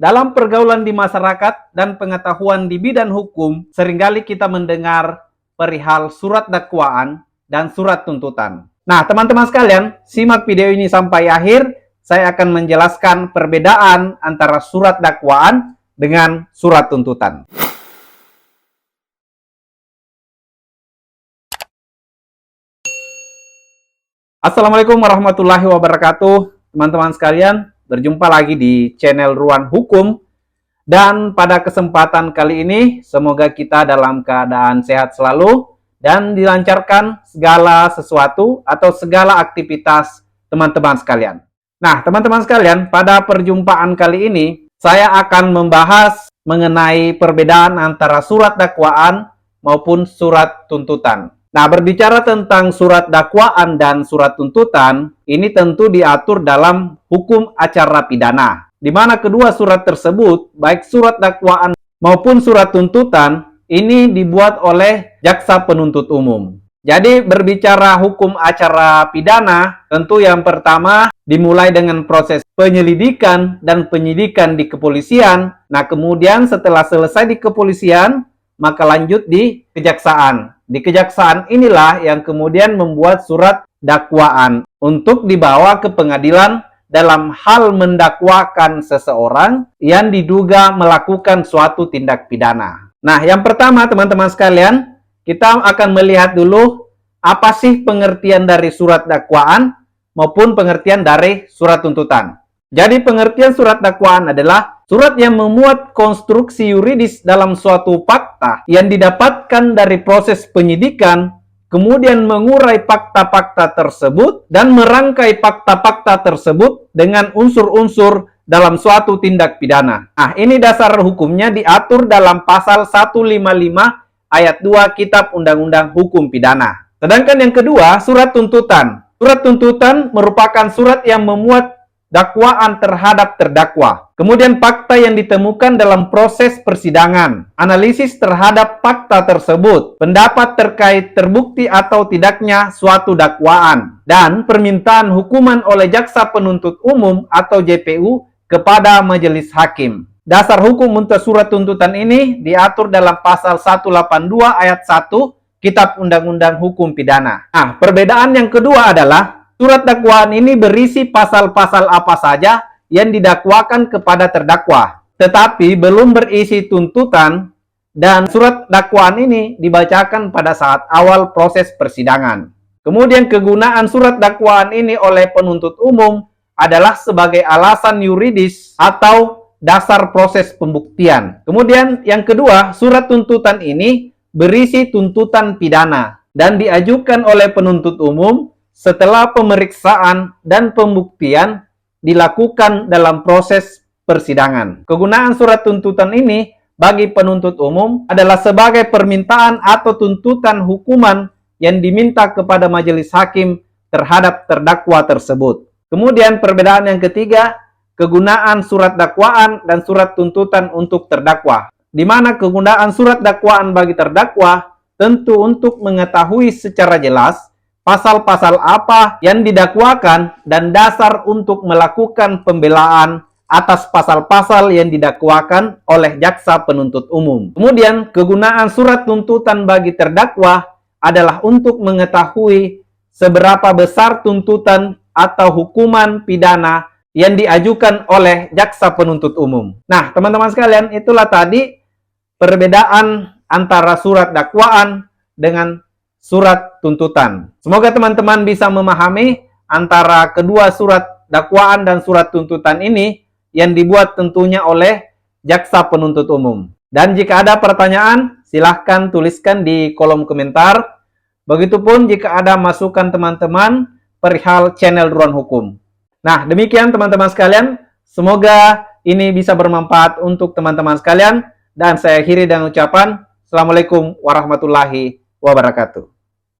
Dalam pergaulan di masyarakat dan pengetahuan di bidang hukum, seringkali kita mendengar perihal surat dakwaan dan surat tuntutan. Nah, teman-teman sekalian, simak video ini sampai akhir. Saya akan menjelaskan perbedaan antara surat dakwaan dengan surat tuntutan. Assalamualaikum warahmatullahi wabarakatuh. Teman-teman sekalian, berjumpa lagi di channel Ruang Hukum. Dan pada kesempatan kali ini, semoga kita dalam keadaan sehat selalu dan dilancarkan segala sesuatu atau segala aktivitas teman-teman sekalian. Nah, teman-teman sekalian, pada perjumpaan kali ini, saya akan membahas mengenai perbedaan antara surat dakwaan maupun surat tuntutan. Nah, berbicara tentang surat dakwaan dan surat tuntutan, ini tentu diatur dalam hukum acara pidana, di mana kedua surat tersebut, baik surat dakwaan maupun surat tuntutan, ini dibuat oleh jaksa penuntut umum. Jadi, berbicara hukum acara pidana, tentu yang pertama dimulai dengan proses penyelidikan dan penyidikan di kepolisian. Nah, kemudian setelah selesai di kepolisian, maka lanjut di kejaksaan. Di kejaksaan inilah yang kemudian membuat surat dakwaan untuk dibawa ke pengadilan dalam hal mendakwakan seseorang yang diduga melakukan suatu tindak pidana. Nah, yang pertama teman-teman sekalian, kita akan melihat dulu apa sih pengertian dari surat dakwaan maupun pengertian dari surat tuntutan. Jadi pengertian surat dakwaan adalah surat yang memuat konstruksi yuridis dalam suatu fakta yang didapatkan dari proses penyidikan, kemudian mengurai fakta-fakta tersebut dan merangkai fakta-fakta tersebut dengan unsur-unsur dalam suatu tindak pidana. Nah, ini dasar hukumnya diatur dalam pasal 155 ayat 2 Kitab Undang-Undang Hukum Pidana. Sedangkan yang kedua, surat tuntutan. Surat tuntutan merupakan surat yang memuat dakwaan terhadap terdakwa. Kemudian fakta yang ditemukan dalam proses persidangan, analisis terhadap fakta tersebut, pendapat terkait terbukti atau tidaknya suatu dakwaan, dan permintaan hukuman oleh jaksa penuntut umum atau JPU kepada majelis hakim. Dasar hukum untuk surat tuntutan ini diatur dalam pasal 182 ayat 1 Kitab Undang-Undang Hukum Pidana. Nah, perbedaan yang kedua adalah surat dakwaan ini berisi pasal-pasal apa saja yang didakwakan kepada terdakwa, tetapi belum berisi tuntutan, dan surat dakwaan ini dibacakan pada saat awal proses persidangan. Kemudian kegunaan surat dakwaan ini oleh penuntut umum adalah sebagai alasan yuridis atau dasar proses pembuktian. Kemudian yang kedua, surat tuntutan ini berisi tuntutan pidana dan diajukan oleh penuntut umum setelah pemeriksaan dan pembuktian dilakukan dalam proses persidangan. Kegunaan surat tuntutan ini bagi penuntut umum adalah sebagai permintaan atau tuntutan hukuman yang diminta kepada majelis hakim terhadap terdakwa tersebut. Kemudian perbedaan yang ketiga, kegunaan surat dakwaan dan surat tuntutan untuk terdakwa, di mana kegunaan surat dakwaan bagi terdakwa tentu untuk mengetahui secara jelas pasal-pasal apa yang didakwakan dan dasar untuk melakukan pembelaan atas pasal-pasal yang didakwakan oleh jaksa penuntut umum. Kemudian, kegunaan surat tuntutan bagi terdakwa adalah untuk mengetahui seberapa besar tuntutan atau hukuman pidana yang diajukan oleh jaksa penuntut umum. Nah, teman-teman sekalian, itulah tadi perbedaan antara surat dakwaan dengan surat tuntutan. Semoga teman-teman bisa memahami antara kedua surat dakwaan dan surat tuntutan ini yang dibuat tentunya oleh jaksa penuntut umum. Dan jika ada pertanyaan, silahkan tuliskan di kolom komentar. Begitupun jika ada masukan teman-teman perihal channel Ruang Hukum. Nah, demikian teman-teman sekalian. Semoga ini bisa bermanfaat untuk teman-teman sekalian. Dan saya akhiri dengan ucapan Assalamualaikum warahmatullahi wabarakatuh.